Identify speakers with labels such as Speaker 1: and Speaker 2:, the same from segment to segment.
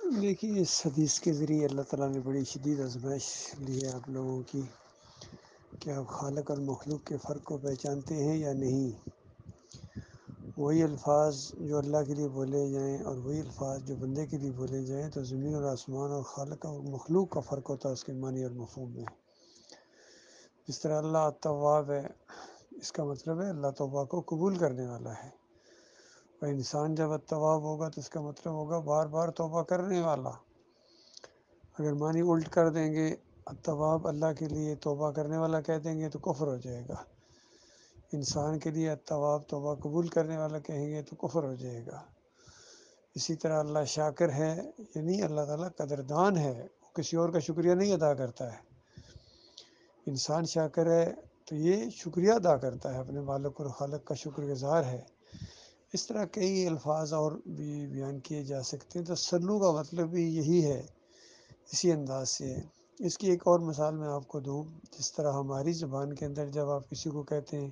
Speaker 1: دیکھیے اس حدیث کے ذریعے اللہ تعالیٰ نے بڑی شدید آزمائش لی ہے آپ لوگوں کی کہ آپ خالق اور مخلوق کے فرق کو پہچانتے ہیں یا نہیں۔ وہی الفاظ جو اللہ کے لیے بولے جائیں اور وہی الفاظ جو بندے کے لیے بولے جائیں تو زمین اور آسمان اور خالق اور مخلوق کا فرق ہوتا ہے اس کے معنی اور مفہوم میں۔ جس طرح اللہ التواب ہے، اس کا مطلب ہے اللہ توبہ کو قبول کرنے والا ہے، اور انسان جب التواب ہوگا تو اس کا مطلب ہوگا بار بار توبہ کرنے والا۔ اگر معنی الٹ کر دیں گے، التواب اللہ کے لیے توبہ کرنے والا کہہ دیں گے تو کفر ہو جائے گا، انسان کے لیے التواب توبہ قبول کرنے والا کہیں گے تو کفر ہو جائے گا۔ اسی طرح اللہ شاکر ہے، یعنی اللہ تعالیٰ قدردان ہے، وہ کسی اور کا شکریہ نہیں ادا کرتا ہے۔ انسان شاکر ہے تو یہ شکریہ ادا کرتا ہے، اپنے مالک اور خالق کا شکر گزار ہے۔ اس طرح کئی الفاظ اور بھی بیان کیے جا سکتے ہیں۔ تو سلو کا مطلب بھی یہی ہے، اسی انداز سے ہے۔ اس کی ایک اور مثال میں آپ کو دوں، جس طرح ہماری زبان کے اندر جب آپ کسی کو کہتے ہیں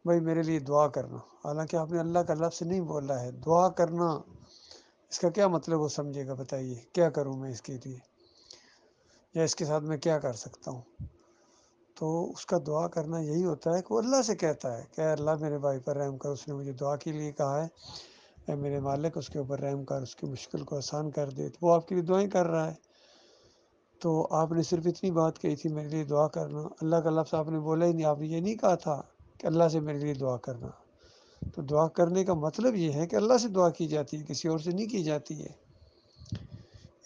Speaker 1: بھائی میرے لیے دعا کرنا، حالانکہ آپ نے اللہ کا لفظ نہیں بولا ہے، دعا کرنا، اس کا کیا مطلب وہ سمجھے گا؟ بتائیے کیا کروں میں اس کے لیے، یا اس کے ساتھ میں کیا کر سکتا ہوں؟ تو اس کا دعا کرنا یہی ہوتا ہے کہ وہ اللہ سے کہتا ہے کہ اللہ میرے بھائی پر رحم کر، اس نے مجھے دعا کے لیے کہا ہے، اے میرے مالک اس کے اوپر رحم کر، اس کی مشکل کو آسان کر دے، تو وہ آپ کے لیے دعائیں کر رہا ہے۔ تو آپ نے صرف اتنی بات کہی تھی میرے لیے دعا کرنا، اللہ کا لفظ آپ نے بولا ہی نہیں، آپ نے یہ نہیں کہا تھا کہ اللہ سے میرے لیے دعا کرنا۔ تو دعا کرنے کا مطلب یہ ہے کہ اللہ سے دعا کی جاتی ہے، کسی اور سے نہیں کی جاتی ہے۔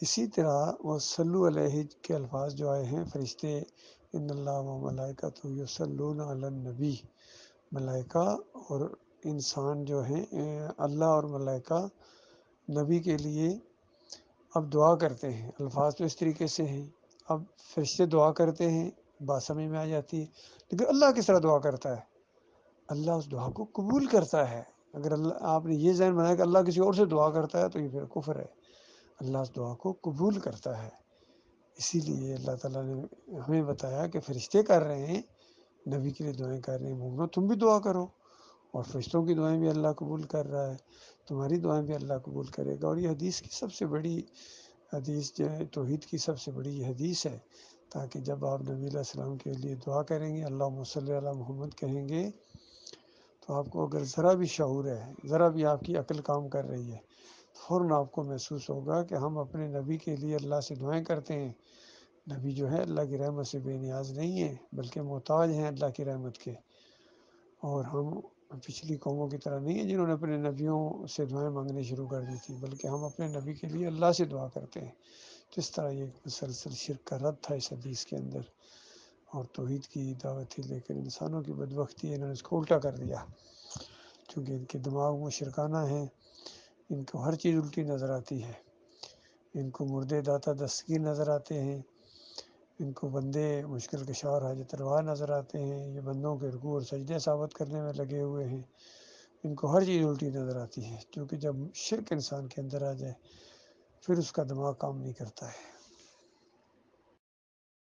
Speaker 1: اسی طرح وہ صلو علیہ کے الفاظ جو آئے ہیں، فرشتے ان اللہ و ملائکۃ یصلون علی النبی، ملائکہ اور انسان جو ہیں، اللہ اور ملائکہ نبی کے لیے اب دعا کرتے ہیں۔ الفاظ تو اس طریقے سے ہیں، اب فرشتے دعا کرتے ہیں، بات سمجھ میں آ جاتی ہے، لیکن اللہ کس طرح دعا کرتا ہے؟ اللہ اس دعا کو قبول کرتا ہے۔ اگر اللہ آپ نے یہ ذہن بنایا کہ اللہ کسی اور سے دعا کرتا ہے تو یہ پھر کفر ہے۔ اللہ اس دعا کو قبول کرتا ہے، اسی لیے اللہ تعالیٰ نے ہمیں بتایا کہ فرشتے کر رہے ہیں، نبی کے لیے دعائیں کر رہے ہیں، مومنو تم بھی دعا کرو، اور فرشتوں کی دعائیں بھی اللہ قبول کر رہا ہے، تمہاری دعائیں بھی اللہ قبول کرے گا۔ اور یہ حدیث کی سب سے بڑی حدیث جو ہے، توحید کی سب سے بڑی یہ حدیث ہے، تاکہ جب آپ نبی علیہ السلام کے لیے دعا کریں گے، اللہم صلی علی محمد کہیں گے، تو آپ کو اگر ذرا بھی شعور ہے، ذرا بھی آپ کی عقل کام کر رہی ہے، فوراً آپ کو محسوس ہوگا کہ ہم اپنے نبی کے لیے اللہ سے دعائیں کرتے ہیں۔ نبی جو ہے اللہ کی رحمت سے بے نیاز نہیں ہے، بلکہ محتاج ہیں اللہ کی رحمت کے، اور ہم پچھلی قوموں کی طرح نہیں ہیں جنہوں نے اپنے نبیوں سے دعائیں مانگنی شروع کر دی تھی، بلکہ ہم اپنے نبی کے لیے اللہ سے دعا کرتے ہیں۔ تو اس طرح یہ مسلسل شرک کا رد تھا اس حدیث کے اندر، اور توحید کی دعوت تھی، لیکن انسانوں کی بدبختی ہے، انہوں نے اس کو الٹا کر دیا، چونکہ ان کے دماغ میں شرکانہ ہیں، ان کو ہر چیز الٹی نظر آتی ہے، ان کو مردے داتا دستگیر نظر آتے ہیں، ان کو بندے مشکل کشا اور حاجت روا نظر آتے ہیں، یہ بندوں کے رکوع اور سجدے ثابت کرنے میں لگے ہوئے ہیں، ان کو ہر چیز الٹی نظر آتی ہے، کیونکہ جب شرک انسان کے اندر آ جائے پھر اس کا دماغ کام نہیں کرتا ہے۔